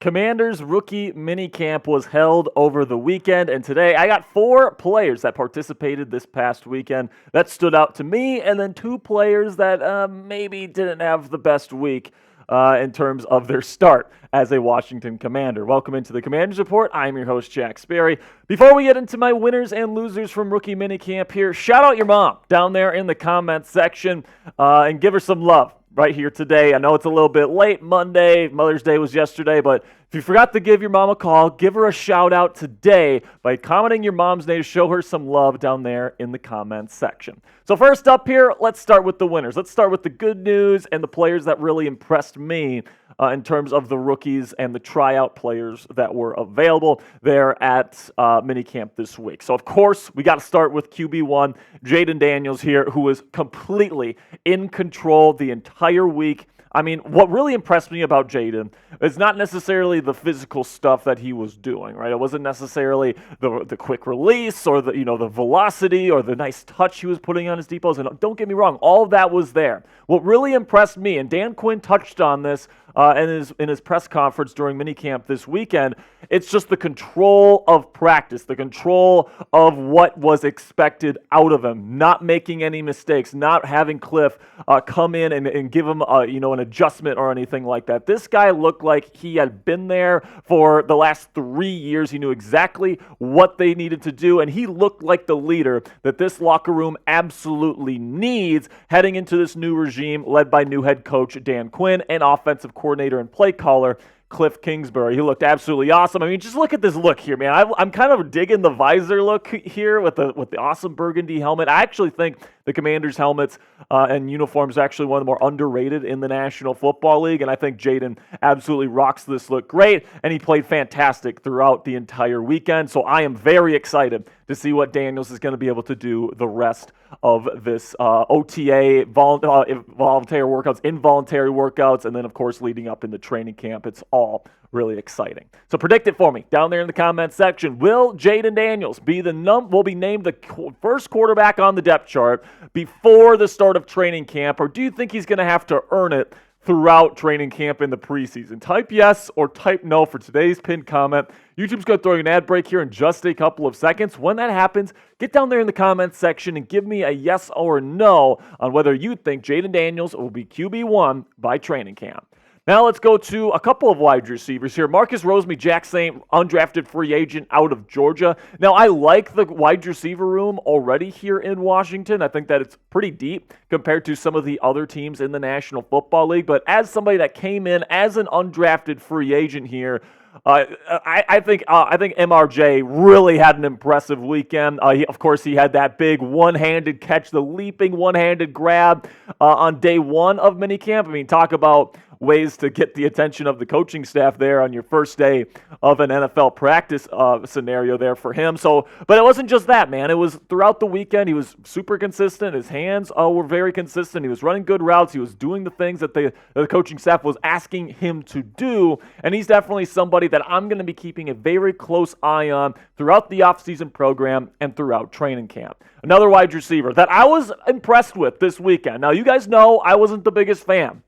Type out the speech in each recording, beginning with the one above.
Commanders rookie minicamp was held over the weekend, and today I got 4 players that participated this past weekend that stood out to me, and then 2 players that maybe didn't have the best week in terms of their start as a Washington Commander. Welcome into the Commanders Report. I'm your host, Jack Sperry. Before we get into my winners and losers from rookie minicamp here, shout out your mom down there in the comments section and give her some love right here today. I know it's a little bit late, Monday, Mother's Day was yesterday, but if you forgot to give your mom a call, give her a shout out today by commenting your mom's name to show her some love down there in the comments section. So first up here, let's start with the winners. Let's start with the good news and the players that really impressed me in terms of the rookies and the tryout players that were available there at minicamp this week. So, of course, we got to start with QB1, Jayden Daniels here, who was completely in control the entire week. I mean, what really impressed me about Jayden is not necessarily the physical stuff that he was doing, right? It wasn't necessarily the quick release or the velocity or the nice touch he was putting on his deep balls. And don't get me wrong, all of that was there. What really impressed me, and Dan Quinn touched on this in his press conference during minicamp this weekend, it's just the control of practice, the control of what was expected out of him, not making any mistakes, not having Cliff come in and give him an adjustment or anything like that. This guy looked like he had been there for the last 3 years. He knew exactly what they needed to do, and he looked like the leader that this locker room absolutely needs heading into this new regime led by new head coach Dan Quinn and offensive coordinator and play caller Cliff Kingsbury. He looked absolutely awesome. I mean, just look at this look here, man. I'm kind of digging the visor look here with the awesome burgundy helmet. I actually think the Commanders' helmets and uniforms are actually one of the more underrated in the National Football League, and I think Jayden absolutely rocks this look great, and he played fantastic throughout the entire weekend, so I am very excited to see what Daniels is going to be able to do the rest of this OTA, voluntary workouts, involuntary workouts, and then, of course, leading up into training camp. It's all really exciting. So predict it for me down there in the comments section. Will Jayden Daniels will be named the first quarterback on the depth chart before the start of training camp, or do you think he's going to have to earn it throughout training camp in the preseason? Type yes or type no for today's pinned comment. YouTube's going to throw you an ad break here in just a couple of seconds. When that happens, get down there in the comments section and give me a yes or no on whether you think Jayden Daniels will be QB1 by training camp. Now let's go to a couple of wide receivers here. Marcus Rosemy, Jack Saint, undrafted free agent out of Georgia. Now, I like the wide receiver room already here in Washington. I think that it's pretty deep compared to some of the other teams in the National Football League. But as somebody that came in as an undrafted free agent here, I think MRJ really had an impressive weekend. Of course, he had that big one-handed catch, the leaping one-handed grab on day 1 of minicamp. I mean, talk about ways to get the attention of the coaching staff there on your first day of an NFL practice scenario there for him. But it wasn't just that, man. It was throughout the weekend. He was super consistent. His hands were very consistent. He was running good routes. He was doing the things that the coaching staff was asking him to do, and he's definitely somebody that I'm going to be keeping a very close eye on throughout the offseason program and throughout training camp. Another wide receiver that I was impressed with this weekend. Now, you guys know I wasn't the biggest fan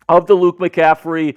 of the Luke McCaffrey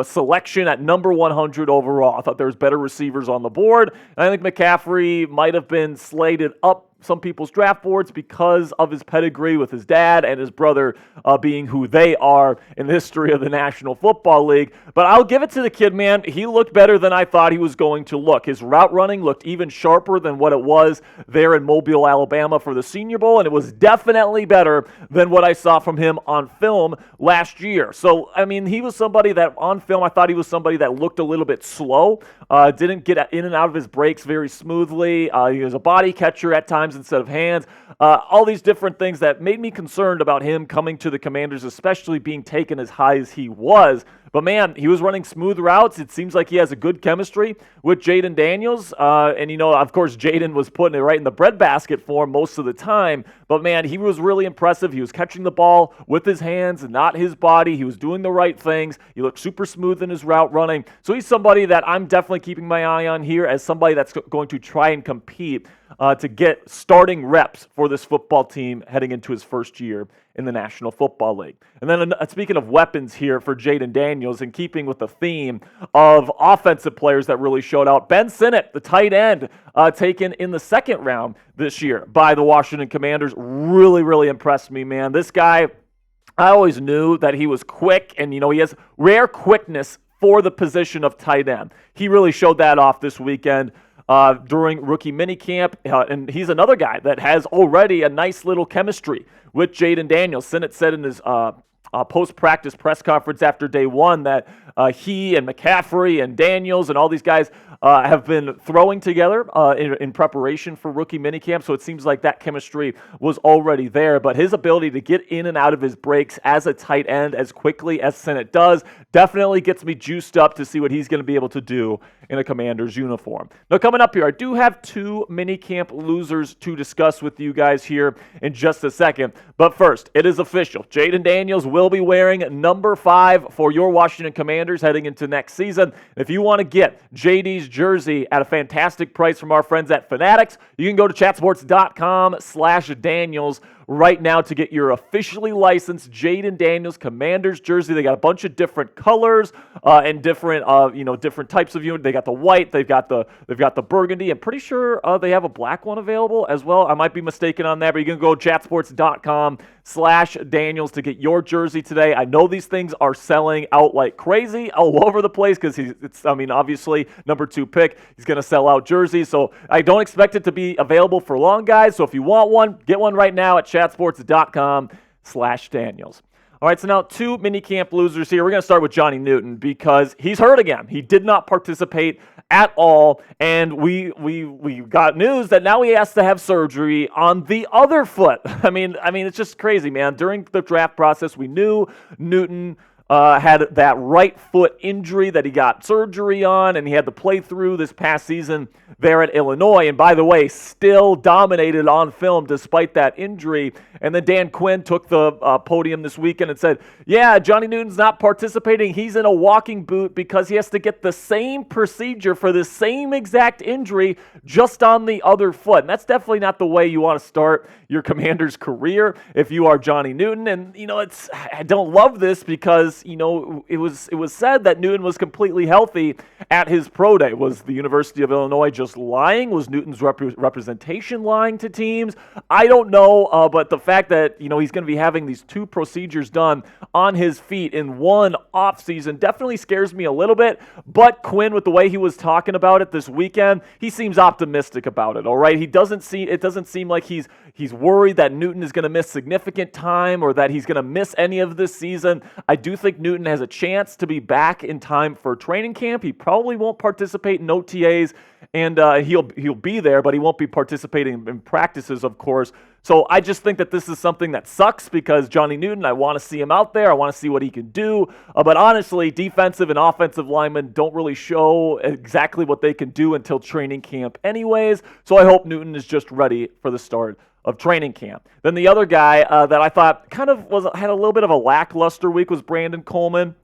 selection at number 100 overall. I thought there was better receivers on the board. And I think McCaffrey might have been slated up some people's draft boards because of his pedigree with his dad and his brother being who they are in the history of the National Football League. But I'll give it to the kid, man. He looked better than I thought he was going to look. His route running looked even sharper than what it was there in Mobile, Alabama for the Senior Bowl, and it was definitely better than what I saw from him on film last year. So, I mean, he was somebody that on film I thought he was somebody that looked a little bit slow, didn't get in and out of his breaks very smoothly. He was a body catcher at times instead of hands. All these different things that made me concerned about him coming to the Commanders, especially being taken as high as he was. But, man, he was running smooth routes. It seems like he has a good chemistry with Jayden Daniels. And, of course, Jayden was putting it right in the breadbasket for him most of the time. But, man, he was really impressive. He was catching the ball with his hands and not his body. He was doing the right things. He looked super smooth in his route running. So he's somebody that I'm definitely keeping my eye on here as somebody that's going to try and compete to get starting reps for this football team heading into his first year in the National Football League. And then speaking of weapons here for Jayden Daniels, in keeping with the theme of offensive players that really showed out, Ben Sinnott, the tight end, taken in the second round this year by the Washington Commanders, really impressed me, man. This guy, I always knew that he was quick, and he has rare quickness for the position of tight end. He really showed that off this weekend during rookie minicamp, and he's another guy that has already a nice little chemistry with Jayden Daniels. Sinnott said in his post-practice press conference after day one that he and McCaffrey and Daniels and all these guys have been throwing together in preparation for rookie minicamp, so it seems like that chemistry was already there. But his ability to get in and out of his breaks as a tight end as quickly as Sinnott does definitely gets me juiced up to see what he's going to be able to do in a Commander's uniform. Now, coming up here, I do have two minicamp losers to discuss with you guys here in just a second. But first, it is official. Jayden Daniels will be wearing number 5 for your Washington Commanders heading into next season. If you want to get JD's jersey at a fantastic price from our friends at Fanatics, you can go to chatsports.com/Daniels right now to get your officially licensed Jayden Daniels Commanders jersey. They got a bunch of different colors and different different types of unit. They got the white, they've got the burgundy. I'm pretty sure they have a black one available as well. I might be mistaken on that, but you can go to chatsports.com/Daniels to get your jersey today. I know these things are selling out like crazy all over the place because obviously number 2 pick, he's going to sell out jerseys. So I don't expect it to be available for long, guys. So if you want one, get one right now at chatsports.com/Daniels. All right, so now 2 minicamp losers here. We're going to start with Johnny Newton because he's hurt again. He did not participate at all, and we got news that now he has to have surgery on the other foot. I mean, it's just crazy, man. During the draft process, we knew Newton had that right foot injury that he got surgery on, and he had to play through this past season there at Illinois. And by the way, still dominated on film despite that injury. And then Dan Quinn took the podium this weekend and said, yeah, Johnny Newton's not participating. He's in a walking boot because he has to get the same procedure for the same exact injury just on the other foot. And that's definitely not the way you want to start your Commander's career if you are Johnny Newton. And, I don't love this because, it was said that Newton was completely healthy at his pro day. Was the University of Illinois just lying? Was Newton's representation lying to teams? I don't know, but the fact that, he's going to be having these 2 procedures done on his feet in one offseason definitely scares me a little bit. But Quinn, with the way he was talking about it this weekend, he seems optimistic about it, all right? It doesn't seem like he's worried that Newton is going to miss significant time or that he's going to miss any of this season. I do think Newton has a chance to be back in time for training camp. He probably won't participate in OTAs, and he'll be there, but he won't be participating in practices, of course. So I just think that this is something that sucks because Johnny Newton, I want to see him out there. I want to see what he can do. But honestly, defensive and offensive linemen don't really show exactly what they can do until training camp anyways. So I hope Newton is just ready for the start of training camp. Then the other guy that I thought had a little bit of a lackluster week was Brandon Coleman,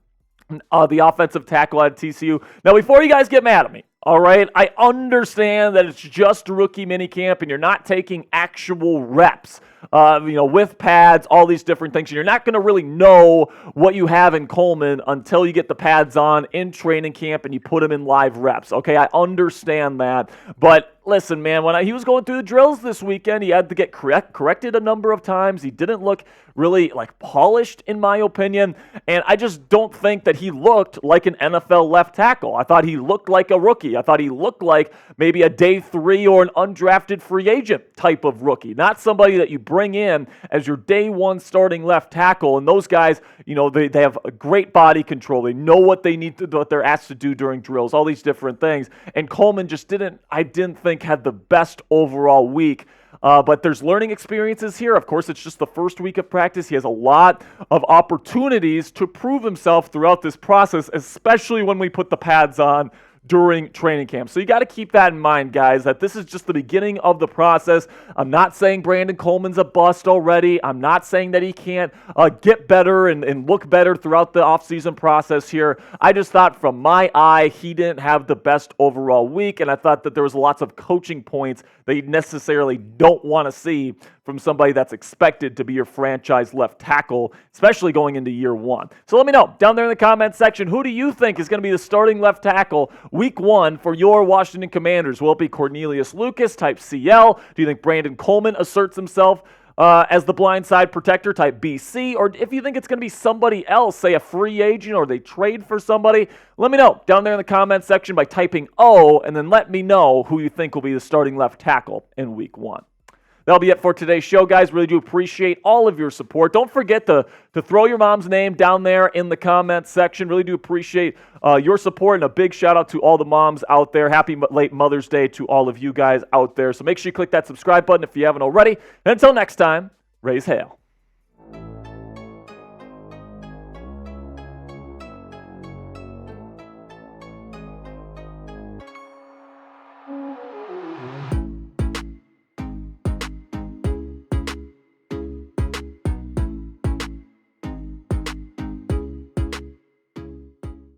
the offensive tackle at TCU. Now, before you guys get mad at me, all right, I understand that it's just rookie minicamp and you're not taking actual reps, with pads, all these different things. And you're not going to really know what you have in Coleman until you get the pads on in training camp and you put him in live reps. Okay, I understand that. But listen, man, when he was going through the drills this weekend, he had to get corrected a number of times. He didn't look really polished, in my opinion. And I just don't think that he looked like an NFL left tackle. I thought he looked like a rookie. I thought he looked like maybe a day 3 or an undrafted free agent type of rookie, not somebody that you bring in as your day 1 starting left tackle. And those guys, they have a great body control. They know what what they're asked to do during drills, all these different things. And Coleman just I didn't think had the best overall week. But there's learning experiences here. Of course, it's just the first week of practice. He has a lot of opportunities to prove himself throughout this process, especially when we put the pads on during training camp. So you got to keep that in mind, guys, that this is just the beginning of the process. I'm not saying Brandon Coleman's a bust already. I'm not saying that he can't get better and look better throughout the offseason process here. I just thought from my eye, he didn't have the best overall week, and I thought that there was lots of coaching points that you necessarily don't want to see from somebody that's expected to be your franchise left tackle, especially going into year one. So let me know down there in the comments section, who do you think is going to be the starting left tackle week one for your Washington Commanders? Will it be Cornelius Lucas, type CL? Do you think Brandon Coleman asserts himself as the blindside protector, type BC? Or if you think it's going to be somebody else, say a free agent or they trade for somebody, let me know down there in the comments section by typing O, and then let me know who you think will be the starting left tackle in week one. That'll be it for today's show, guys. Really do appreciate all of your support. Don't forget to throw your mom's name down there in the comments section. Really do appreciate your support, and a big shout out to all the moms out there. Happy late Mother's Day to all of you guys out there. So make sure you click that subscribe button if you haven't already. And until next time, raise hail.